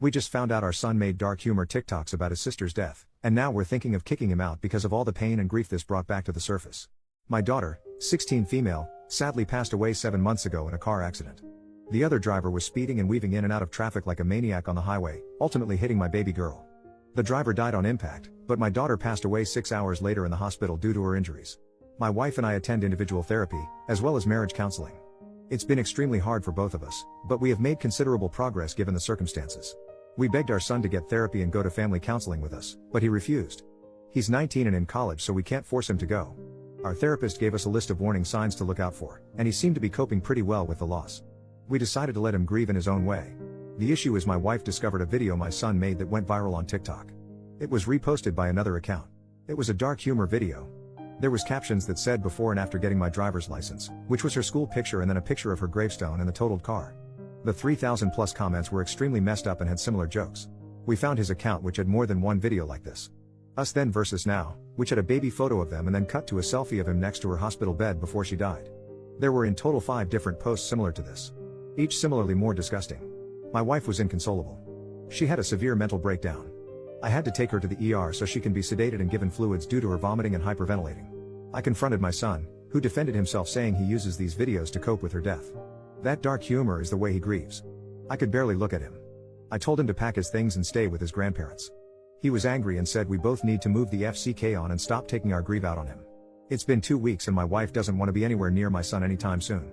We just found out our son made dark humor TikToks about his sister's death, and now we're thinking of kicking him out because of all the pain and grief this brought back to the surface. My daughter, 16 female, sadly passed away 7 months ago in a car accident. The other driver was speeding and weaving in and out of traffic like a maniac on the highway, ultimately hitting my baby girl. The driver died on impact, but my daughter passed away 6 hours later in the hospital due to her injuries. My wife and I attend individual therapy, as well as marriage counseling. It's been extremely hard for both of us, but we have made considerable progress given the circumstances. We begged our son to get therapy and go to family counseling with us, but he refused. He's 19 and in college, so we can't force him to go. Our therapist gave us a list of warning signs to look out for, and he seemed to be coping pretty well with the loss. We decided to let him grieve in his own way. The issue is my wife discovered a video my son made that went viral on TikTok. It was reposted by another account. It was a dark humor video. There was captions that said before and after getting my driver's license, which was her school picture, and then a picture of her gravestone and the totaled car. The 3,000 plus comments were extremely messed up and had similar jokes. We found his account, which had more than one video like this. Us Then versus Now, which had a baby photo of them and then cut to a selfie of him next to her hospital bed before she died. There were in total 5 different posts similar to this, each similarly more disgusting. My wife was inconsolable. She had a severe mental breakdown. I had to take her to the ER so she can be sedated and given fluids due to her vomiting and hyperventilating. I confronted my son, who defended himself saying he uses these videos to cope with her death. That dark humor is the way he grieves. I could barely look at him. I told him to pack his things and stay with his grandparents. He was angry and said we both need to move the FCK on and stop taking our grief out on him. It's been 2 weeks and my wife doesn't want to be anywhere near my son anytime soon.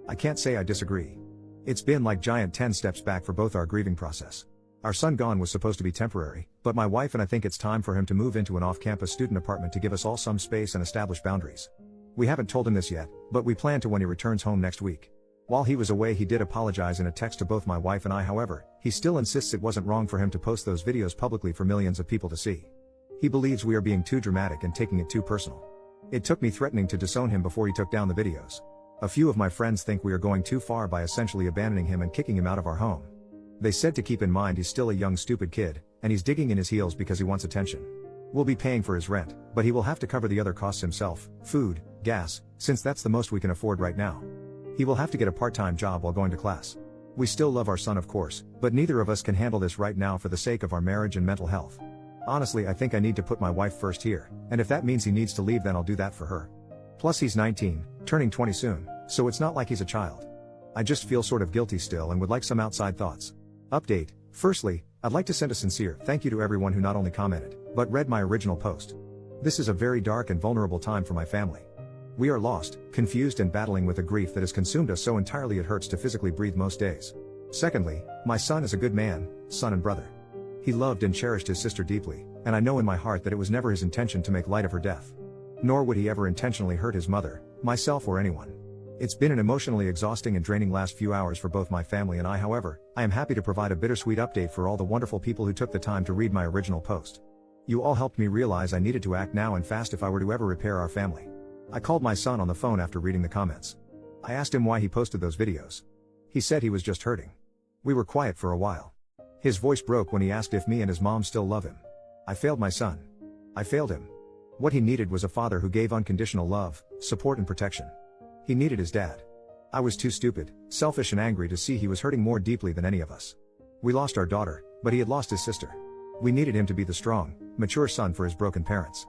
I can't say I disagree. It's been like giant 10 steps back for both our grieving process. Our son gone was supposed to be temporary, but my wife and I think it's time for him to move into an off-campus student apartment to give us all some space and establish boundaries. We haven't told him this yet, but we plan to when he returns home next week. While he was away, he did apologize in a text to both my wife and I. However, he still insists it wasn't wrong for him to post those videos publicly for millions of people to see. He believes we are being too dramatic and taking it too personal. It took me threatening to disown him before he took down the videos. A few of my friends think we are going too far by essentially abandoning him and kicking him out of our home. They said to keep in mind he's still a young stupid kid, and he's digging in his heels because he wants attention. We'll be paying for his rent, but he will have to cover the other costs himself, food, gas, since that's the most we can afford right now. He will have to get a part-time job while going to class. We still love our son, of course, but neither of us can handle this right now for the sake of our marriage and mental health. Honestly, I think I need to put my wife first here, and if that means he needs to leave, then I'll do that for her. Plus he's 19, turning 20 soon, so it's not like he's a child. I just feel sort of guilty still and would like some outside thoughts. Update. Firstly, I'd like to send a sincere thank you to everyone who not only commented, but read my original post. This is a very dark and vulnerable time for my family. We are lost, confused and battling with a grief that has consumed us so entirely it hurts to physically breathe most days. Secondly, my son is a good man, son and brother. He loved and cherished his sister deeply, and I know in my heart that it was never his intention to make light of her death. Nor would he ever intentionally hurt his mother, myself or anyone. It's been an emotionally exhausting and draining last few hours for both my family and I. However, I am happy to provide a bittersweet update for all the wonderful people who took the time to read my original post. You all helped me realize I needed to act now and fast if I were to ever repair our family. I called my son on the phone after reading the comments. I asked him why he posted those videos. He said he was just hurting. We were quiet for a while. His voice broke when he asked if me and his mom still love him. I failed my son. I failed him. What he needed was a father who gave unconditional love, support and protection. He needed his dad. I was too stupid, selfish and angry to see he was hurting more deeply than any of us. We lost our daughter, but he had lost his sister. We needed him to be the strong, mature son for his broken parents.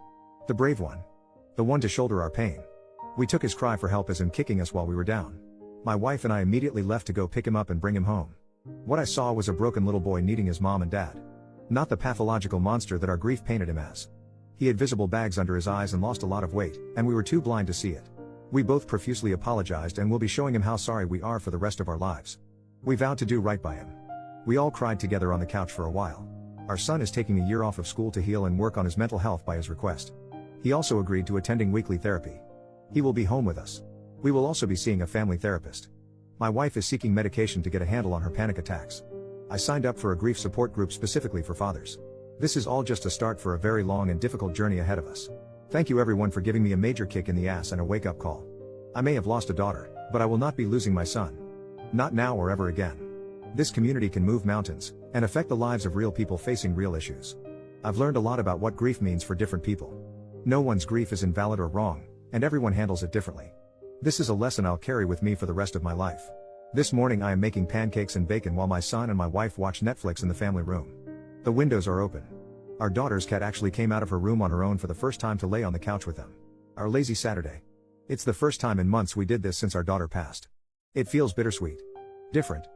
The brave one. The one to shoulder our pain. We took his cry for help as him kicking us while we were down. My wife and I immediately left to go pick him up and bring him home. What I saw was a broken little boy needing his mom and dad. Not the pathological monster that our grief painted him as. He had visible bags under his eyes and lost a lot of weight, and we were too blind to see it. We both profusely apologized and will be showing him how sorry we are for the rest of our lives. We vowed to do right by him. We all cried together on the couch for a while. Our son is taking a year off of school to heal and work on his mental health by his request. He also agreed to attending weekly therapy. He will be home with us. We will also be seeing a family therapist. My wife is seeking medication to get a handle on her panic attacks. I signed up for a grief support group specifically for fathers. This is all just a start for a very long and difficult journey ahead of us. Thank you everyone for giving me a major kick in the ass and a wake-up call. I may have lost a daughter, but I will not be losing my son. Not now or ever again. This community can move mountains, and affect the lives of real people facing real issues. I've learned a lot about what grief means for different people. No one's grief is invalid or wrong, and everyone handles it differently. This is a lesson I'll carry with me for the rest of my life. This morning I am making pancakes and bacon while my son and my wife watch Netflix in the family room. The windows are open. Our daughter's cat actually came out of her room on her own for the first time to lay on the couch with them. Our lazy Saturday. It's the first time in months we did this since our daughter passed. It feels bittersweet. Different.